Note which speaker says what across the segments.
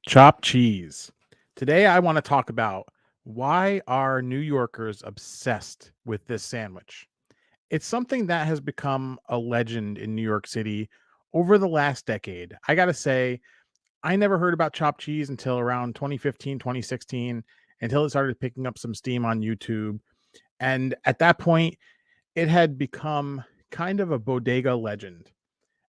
Speaker 1: Chopped cheese. Today I want to talk about why are New Yorkers obsessed with this sandwich. It's something that has become a legend in New York City over the last decade. I got to say, I never heard about chopped cheese until around 2015, 2016, until it started picking up some steam on YouTube. And at that point, it had become kind of a bodega legend.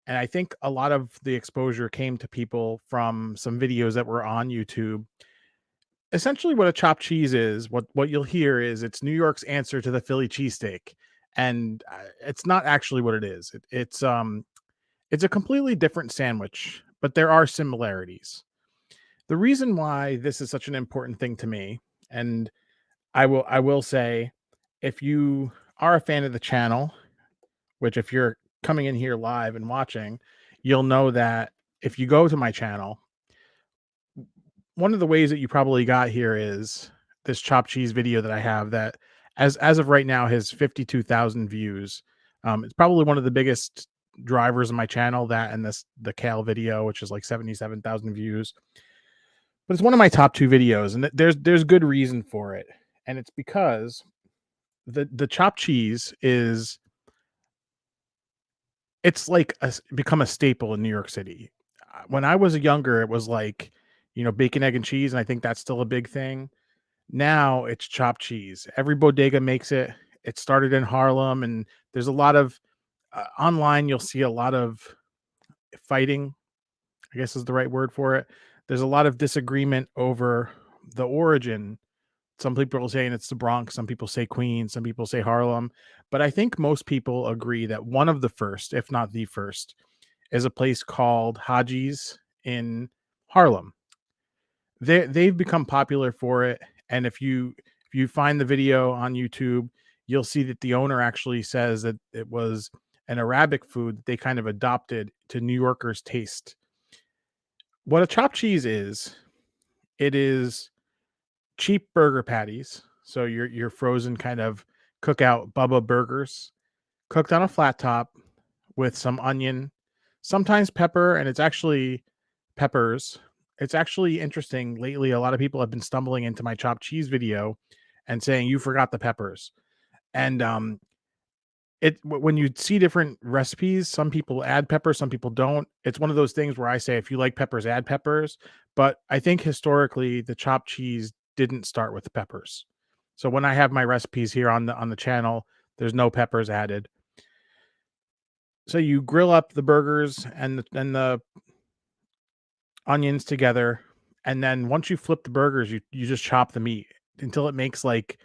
Speaker 1: And I think a lot of the exposure came to people from some videos that were on YouTube. Essentially, what a chopped cheese is, what you'll hear is it's New York's answer to the Philly cheesesteak, and it's not actually what it is. It's a completely different sandwich, but there are similarities. The reason why this is such an important thing to me, and I will say, if you are a fan of the channel, which if you're coming in here live and watching, you'll know that if you go to my channel, one of the ways that you probably got here is this chopped cheese video that I have that as of right now has 52,000 views. It's probably one of the biggest drivers of my channel, that and the kale video, which is like 77,000 views. But it's one of my top two videos, and there's good reason for it. And it's because the chopped cheese is it's like become a staple in New York City. When I was younger, it was like, bacon, egg, and cheese, and I think that's still a big thing. Now it's chopped cheese. Every bodega makes it. It started in Harlem, and there's a lot of online. You'll see a lot of fighting, I guess is the right word for it. There's a lot of disagreement over the origin. Some people are saying it's the Bronx, some people say Queens, some people say Harlem. But I think most people agree that one of the first, if not the first, is a place called Hajjis in Harlem. They've become popular for it, and if you find the video on YouTube, you'll see that the owner actually says that it was an Arabic food that they kind of adopted to New Yorkers' taste. What a chopped cheese is, it is cheap burger patties. So your frozen kind of cookout Bubba burgers cooked on a flat top with some onion, sometimes pepper, and it's actually peppers. It's actually interesting. Lately, a lot of people have been stumbling into my chopped cheese video and saying you forgot the peppers. And when you see different recipes, some people add peppers, some people don't. It's one of those things where I say if you like peppers, add peppers. But I think historically the chopped cheese didn't start with peppers. So when I have my recipes here on the channel, there's no peppers added. So you grill up the burgers and the onions together, and then once you flip the burgers, you just chop the meat until it makes like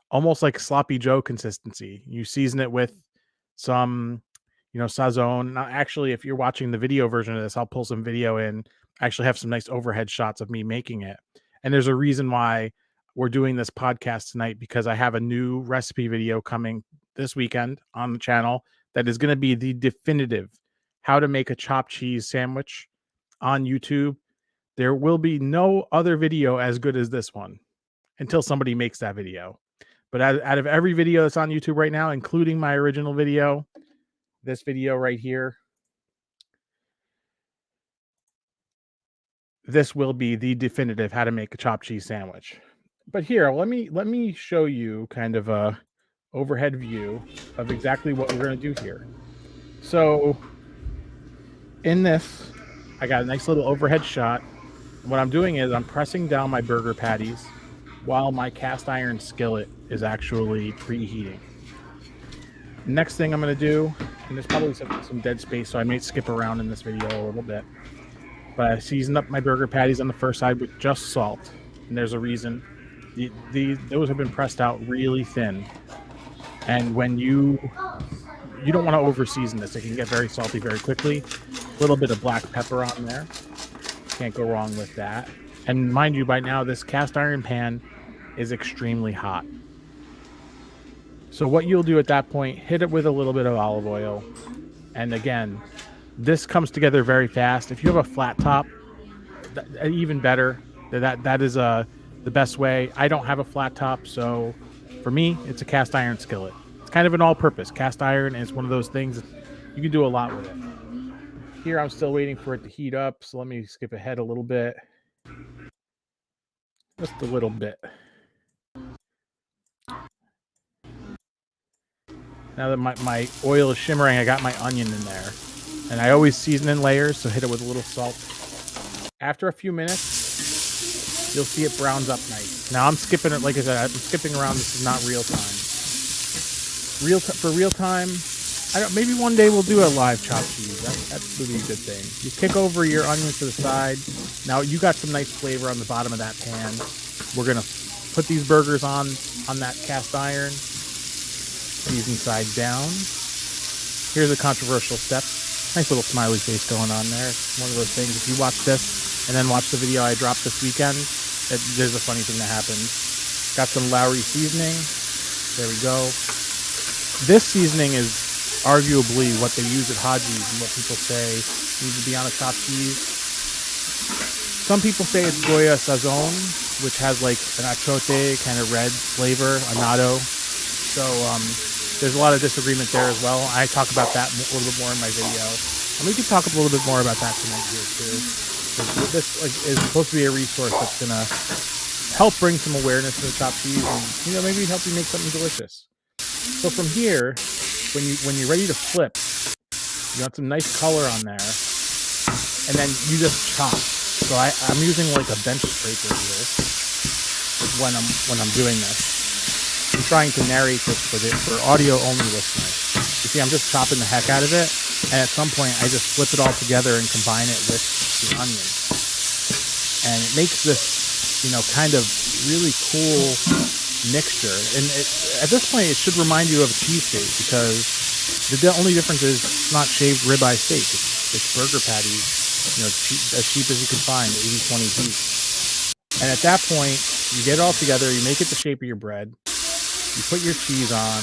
Speaker 1: almost like sloppy Joe consistency. You season it with some, sazon. Now, actually, if you're watching the video version of this, I'll pull some video in. I actually have some nice overhead shots of me making it. And there's a reason why we're doing this podcast tonight, because I have a new recipe video coming this weekend on the channel that is going to be the definitive how to make a chopped cheese sandwich on YouTube. There will be no other video as good as this one until somebody makes that video. But out of every video that's on YouTube right now, including my original video, this video right here, this will be the definitive how to make a chopped cheese sandwich. But here, let me show you kind of a overhead view of exactly what we're going to do here. So in this, I got a nice little overhead shot. What I'm doing is I'm pressing down my burger patties while my cast iron skillet is actually preheating. Next thing I'm going to do, and there's probably some dead space, so I may skip around in this video a little bit, but I seasoned up my burger patties on the first side with just salt, and there's a reason. Those have been pressed out really thin, and when you don't want to over season this, it can get very salty very quickly. A little bit of black pepper on there, can't go wrong with that. And mind you, by now this cast iron pan is extremely hot. So what you'll do at that point, hit it with a little bit of olive oil. And again, this comes together very fast. If you have a flat top, even better. That is the best way. I don't have a flat top, so for me, it's a cast iron skillet. It's kind of an all-purpose. Cast iron is one of those things that you can do a lot with it. Here, I'm still waiting for it to heat up, so let me skip ahead a little bit. Just a little bit. Now that my oil is shimmering, I got my onion in there. And I always season in layers, so hit it with a little salt. After a few minutes, you'll see it browns up nice. Now I'm skipping it, like I said, I'm skipping around. This is not real time. For real time, maybe one day we'll do a live chopped cheese. That's really a good thing. You kick over your onion to the side. Now you got some nice flavor on the bottom of that pan. We're gonna put these burgers on that cast iron. Season side down. Here's a controversial step. Nice little smiley face going on there. It's one of those things. If you watch this and then watch the video I dropped this weekend, there's a funny thing that happens. Got some Lowry seasoning. There we go. This seasoning is arguably what they use at hajjis and what people say needs to be on a chopped cheese. Some people say it's Goya Sazon, which has like an achote kind of red flavor, annatto. So there's a lot of disagreement there as well. I talk about that a little bit more in my video. And we can talk a little bit more about that tonight here too. This is supposed to be a resource that's going to help bring some awareness to the chopped cheese and, you know, maybe help you make something delicious. So from here, when you're ready to flip, you want some nice color on there. And then you just chop. So I'm using like a bench scraper here when I'm doing this. I'm trying to narrate this for audio only listeners. You see, I'm just chopping the heck out of it, and at some point I just flip it all together and combine it with the onion. And it makes this, you know, kind of really cool mixture. And at this point, it should remind you of a cheesesteak, because the only difference is it's not shaved ribeye steak. It's burger patties, you know, as cheap as you can find, 80-20 piece. And at that point, you get it all together, you make it the shape of your bread. You put your cheese on.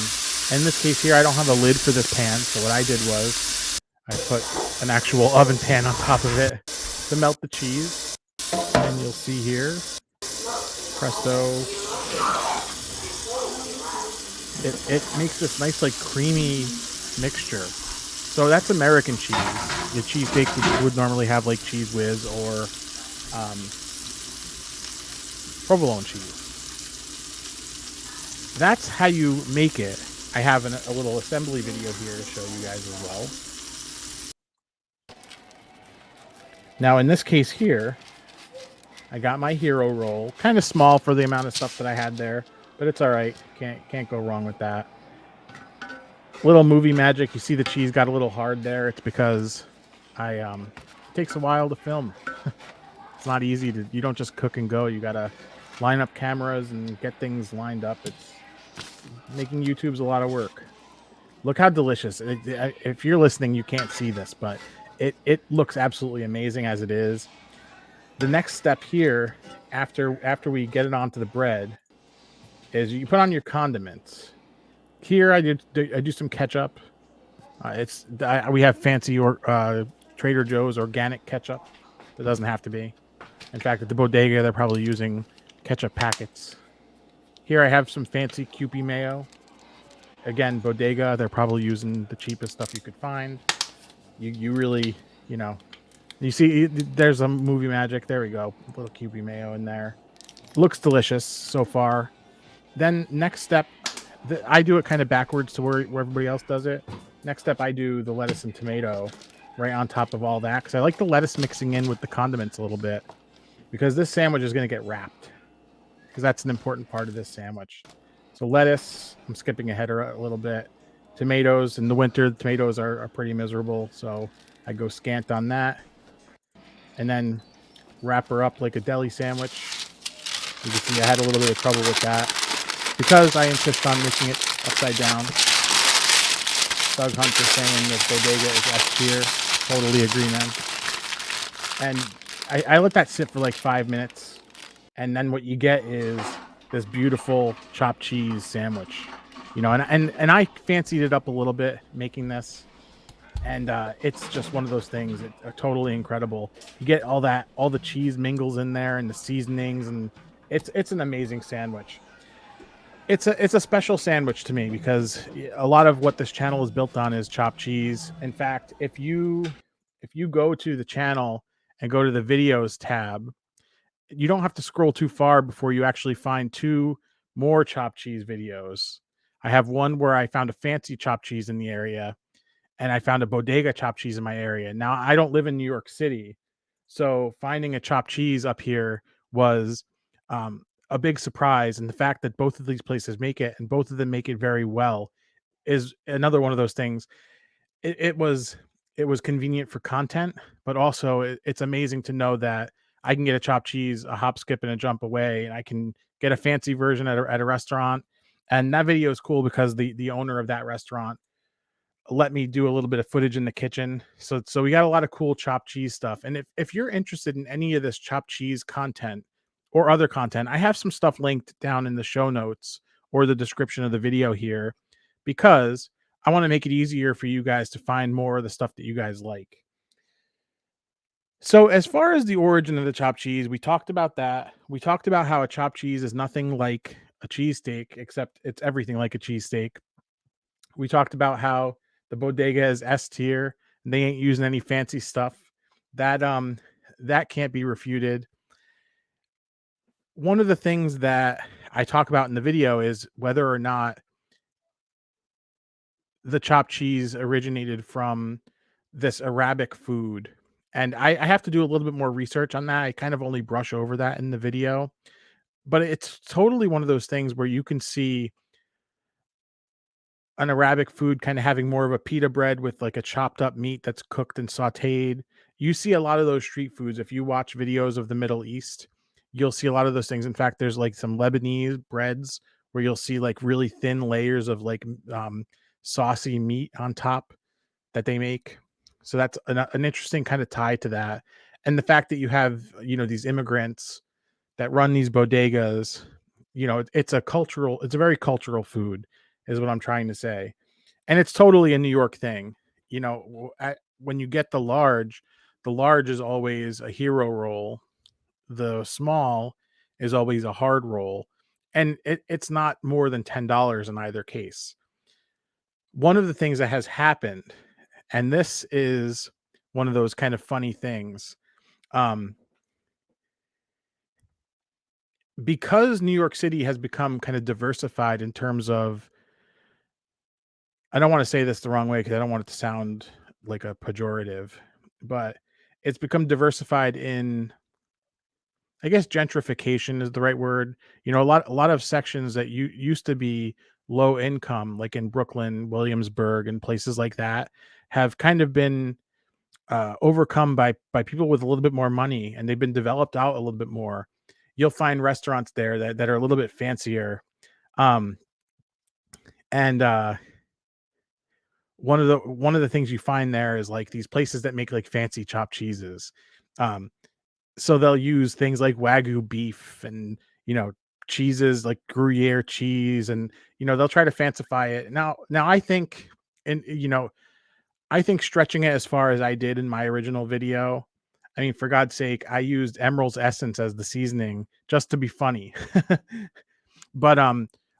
Speaker 1: In this case here, I don't have a lid for this pan, so what I did was I put an actual oven pan on top of it to melt the cheese. And you'll see here, presto, it makes this nice like creamy mixture. So that's American cheese. Your cheesesteak would normally have like Cheese Whiz or provolone cheese. That's how you make it. I have a little assembly video here to show you guys as well. Now in this case here, I got my hero roll. Kind of small for the amount of stuff that I had there, but it's all right. Can't go wrong with that. Little movie magic. You see the cheese got a little hard there. It's because it takes a while to film. It's not easy to. You don't just cook and go. You gotta line up cameras and get things lined up. Making YouTube's a lot of work. Look how delicious. If you're listening, you can't see this, but it looks absolutely amazing as it is. The next step here, after we get it onto the bread, is you put on your condiments. Here I do some ketchup. We have fancy Trader Joe's organic ketchup. It doesn't have to be. In fact, at the bodega, they're probably using ketchup packets. Here I have some fancy Kewpie mayo. Again, bodega, they're probably using the cheapest stuff you could find. You really, you know, you see there's a movie magic. There we go. A little Kewpie mayo in there. Looks delicious so far. Then next step, I do it kind of backwards to where everybody else does it. Next step, I do the lettuce and tomato right on top of all that, because I like the lettuce mixing in with the condiments a little bit, because this sandwich is going to get wrapped, because that's an important part of this sandwich. So lettuce, I'm skipping ahead a little bit. Tomatoes, in the winter, the tomatoes are pretty miserable, so I go scant on that. And then wrap her up like a deli sandwich. You can see I had a little bit of trouble with that, because I insist on making it upside down. Doug Hunter saying that bodega is S tier. Totally agree, man. And I let that sit for like 5 minutes. And then what you get is this beautiful chopped cheese sandwich. You know, and I fancied it up a little bit making this. And it's just one of those things that are totally incredible. You get all the cheese mingles in there and the seasonings, and it's an amazing sandwich. It's a special sandwich to me, because a lot of what this channel is built on is chopped cheese. In fact, if you go to the channel and go to the videos tab you don't have to scroll too far before you actually find two more chopped cheese videos. I have one where I found a fancy chopped cheese in the area, and I found a bodega chopped cheese in my area. Now, I don't live in New York City, so finding a chopped cheese up here was a big surprise. And the fact that both of these places make it and both of them make it very well is another one of those things. It was convenient for content, but also it's amazing to know that I can get a chopped cheese a hop, skip, and a jump away, and I can get a fancy version at a restaurant. And that video is cool because the owner of that restaurant let me do a little bit of footage in the kitchen. So we got a lot of cool chopped cheese stuff. And if you're interested in any of this chopped cheese content or other content, I have some stuff linked down in the show notes or the description of the video here because I want to make it easier for you guys to find more of the stuff that you guys like. So as far as the origin of the chopped cheese, we talked about that. We talked about how a chopped cheese is nothing like a cheesesteak, except it's everything like a cheesesteak. We talked about how the bodega is S tier and they ain't using any fancy stuff. That can't be refuted. One of the things that I talk about in the video is whether or not the chopped cheese originated from this Arabic food. And I have to do a little bit more research on that. I kind of only brush over that in the video, but it's totally one of those things where you can see an Arabic food kinda having more of a pita bread with, like, a chopped up meat that's cooked and sautéed. You see a lot of those street foods. If you watch videos of the Middle East, you'll see a lot of those things. In fact, there's, like, some Lebanese breads where you'll see, like, really thin layers of, like, saucy meat on top that they make. So that's an interesting kinda tie to that. And the fact that you have, these immigrants that run these bodegas, it's a very cultural food is what I'm trying to say. And it's totally a New York thing. When you get the large is always a hero roll. The small is always a hard roll. And it's not more than $10 in either case. One of the things that has happened, and this is one of those kind of funny things, um, because New York City has become kind of diversified in terms of, I don't want to say this the wrong way because I don't want it to sound like a pejorative, but it's become diversified in, I guess gentrification is the right word. A lot of sections that you used to be low income, like in Brooklyn, Williamsburg, and places like that, have kind of been overcome by people with a little bit more money, and they've been developed out a little bit more. You'll find restaurants there that are a little bit fancier. Um, and one of the things you find there is like these places that make like fancy chopped cheeses. Um, so they'll use things like Wagyu beef and, cheeses like Gruyere cheese, and they'll try to fancify it. Now and I think stretching it as far as I did in my original video, I mean, for God's sake, I used Emerald's essence as the seasoning just to be funny. But,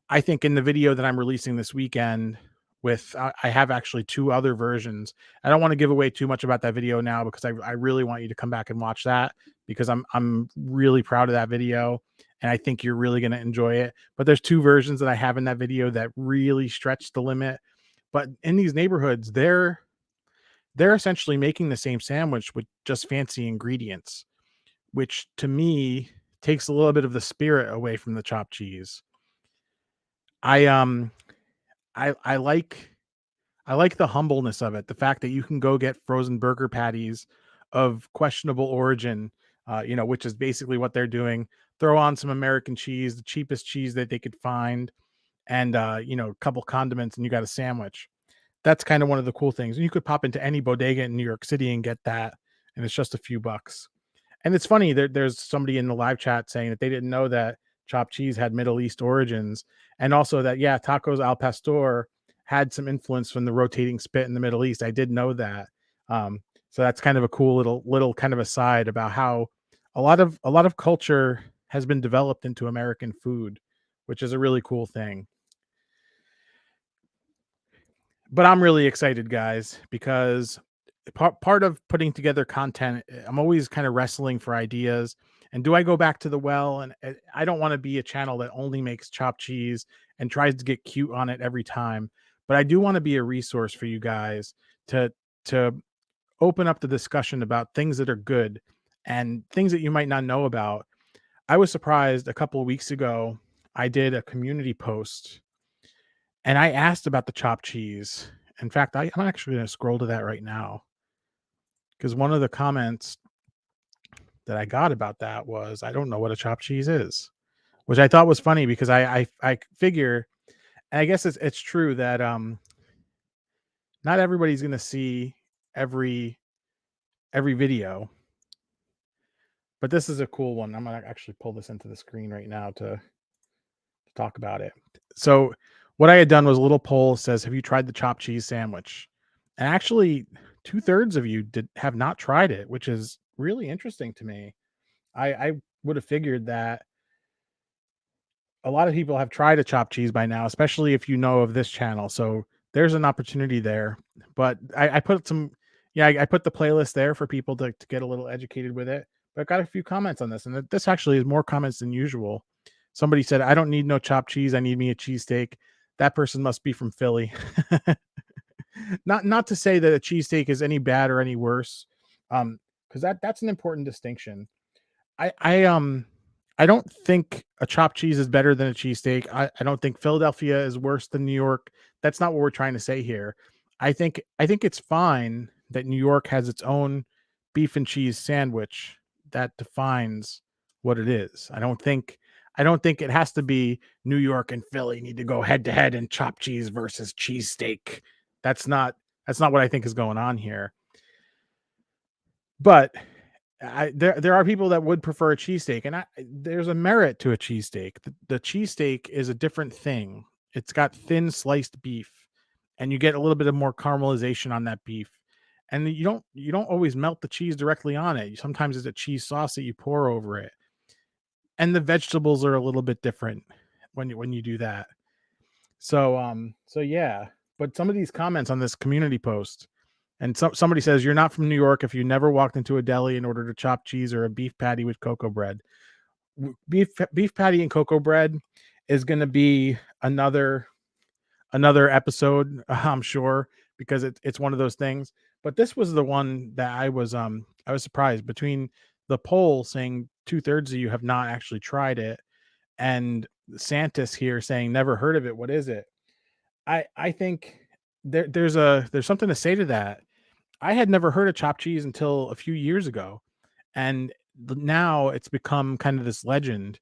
Speaker 1: I think in the video that I'm releasing this weekend I have actually 2 other versions. I don't wanna give away too much about that video now because I really want you to come back and watch that because I'm really proud of that video, and I think you're really gonna enjoy it. But there's 2 versions that I have in that video that really stretch the limit. But in these neighborhoods, they're essentially making the same sandwich with just fancy ingredients, which to me takes a little bit of the spirit away from the chopped cheese. I, um I like the humbleness of it, the fact that you can go get frozen burger patties of questionable origin, which is basically what they're doing. Throw on some American cheese, the cheapest cheese that they could find, and a couple condiments, and you got a sandwich. That's kind of one of the cool things. And you could pop into any bodega in New York City and get that, and it's just a few bucks. And it's funny, there's somebody in the live chat saying that they didn't know that chopped cheese had Middle East origins, and also that, yeah, tacos al pastor had some influence from the rotating spit in the Middle East. I did know that. So that's kind of a cool little kind of aside about how a lot of culture has been developed into American food, which is a really cool thing. But I'm really excited, guys, because part of putting together content, I'm always kind of wrestling for ideas. And do I go back to the well? And I don't want to be a channel that only makes chopped cheese and tries to get cute on it every time. But I do want to be a resource for you guys to to open up the discussion about things that are good and things that you might not know about. I was surprised a couple of weeks ago. I did a community post and I asked about the chopped cheese. In fact, I'm actually going to scroll to that right now because one of the comments that I got about that was, "I don't know what a chopped cheese is," which I thought was funny because I figure, and I guess it's true that not everybody's going to see every video, but this is a cool one. I'm gonna actually pull this into the screen right now to talk about it. So what I had done was a little poll says, "Have you tried the chopped cheese sandwich?" And actually, 2/3 of you did have not tried it, which is really interesting to me. I would have figured that a lot of people have tried a chopped cheese by now, especially if you know of this channel. So there's an opportunity there. But I put some, yeah, I put the playlist there for people to get a little educated with it. But I got a few comments on this, and this actually is more comments than usual. Somebody said, "I don't need no chopped cheese. I need me a cheesesteak." That person must be from Philly. Not to say that a cheesesteak is any bad or any worse, because that's an important distinction. I I don't think a chopped cheese is better than a cheesesteak. I don't think Philadelphia is worse than New York. That's not what we're trying to say here. I think it's fine that New York has its own beef and cheese sandwich that defines what it is. I don't think it has to be New York and Philly need to go head to head in chopped cheese versus cheesesteak. That's not that's not what I think is going on here. But there are people that would prefer a cheesesteak, and there's a merit to a cheesesteak. The cheesesteak is a different thing. It's got thin sliced beef, and you get a little bit of more caramelization on that beef. And you don't always melt the cheese directly on it. Sometimes it's a cheese sauce that you pour over it, and the vegetables are a little bit different when you do that. So yeah. But some of these comments on this community post, and somebody says, "You're not from New York if you never walked into a deli and ordered a chopped cheese or a beef patty with cocoa bread." Beef patty and cocoa bread is going to be another episode, I'm sure, because it's one of those things. But this was the one that I was surprised between the poll saying 2/3 of you have not actually tried it, and Santis here saying never heard of it. What is it? I think there's something to say to that. I had never heard of chopped cheese until a few years ago, and now it's become kind of this legend.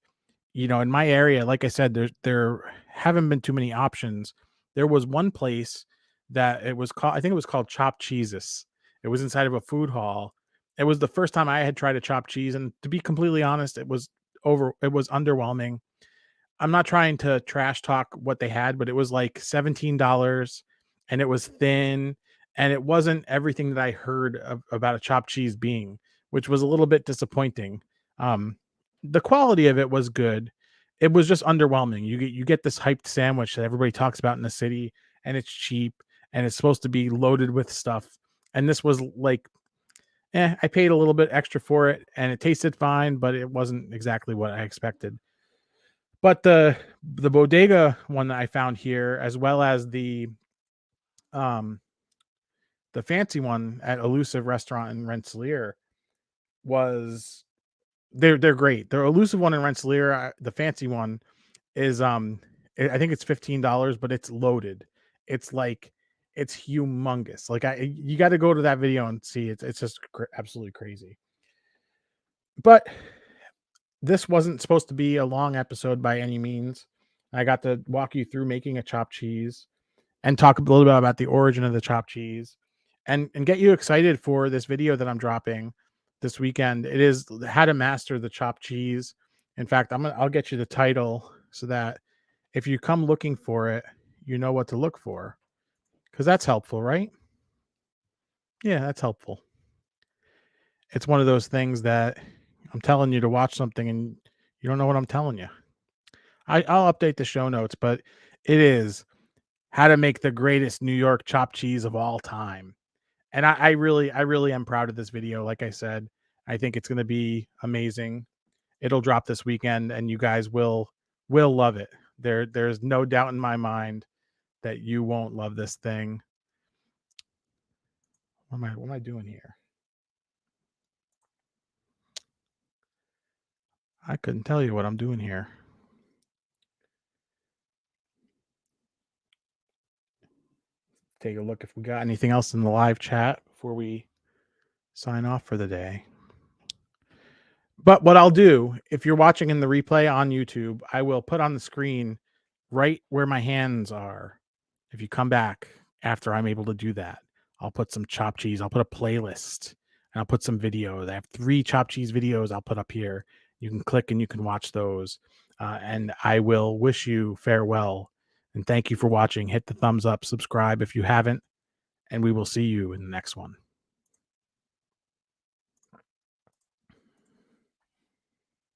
Speaker 1: In my area, like I said, there haven't been too many options. There was one place that it was called, I think it was called Chopped Cheeses. It was inside of a food hall. It was the first time I had tried a chopped cheese, and to be completely honest, it was underwhelming. I'm not trying to trash talk what they had, but it was like $17 and it was thin and it wasn't everything that I heard about a chopped cheese being, which was a little bit disappointing. Um, the quality of it was good. It was just underwhelming. You get this hyped sandwich that everybody talks about in the city, and it's cheap and it's supposed to be loaded with stuff. And this was like, I paid a little bit extra for it and it tasted fine, but it wasn't exactly what I expected. But the bodega one that I found here, as well as um the fancy one at Elusive Restaurant in Rensselaer, was they're great. The Elusive one in Rensselaer, the fancy one is I think it's $15, but it's loaded. It's like it's humongous. Like you got to go to that video and see it. It's just absolutely crazy. But this wasn't supposed to be a long episode by any means. I got to walk you through making a chopped cheese and talk a little bit about the origin of the chopped cheese, and get you excited for this video that I'm dropping this weekend. It is how to master the chopped cheese. In fact, I'll get you the title so that if you come looking for it, you know what to look for, because that's helpful, right? Yeah, that's helpful. It's one of those things that I'm telling you to watch something and you don't know what I'm telling you. I'll update the show notes, but it is how to make the greatest New York chopped cheese of all time. And I really am proud of this video. Like I said, I think it's going to be amazing. It'll drop this weekend, and you guys will love it. There's no doubt in my mind that you won't love this thing. What am I doing here? I couldn't tell you what I'm doing here. Take a look if we got anything else in the live chat before we sign off for the day. But what I'll do, if you're watching in the replay on YouTube, I will put on the screen right where my hands are. If you come back after I'm able to do that, I'll put some chopped cheese. I'll put a playlist and I'll put some videos. I have 3 chopped cheese videos I'll put up here. You can click and you can watch those. And I will wish you farewell and thank you for watching. Hit the thumbs up, subscribe if you haven't, and we will see you in the next one.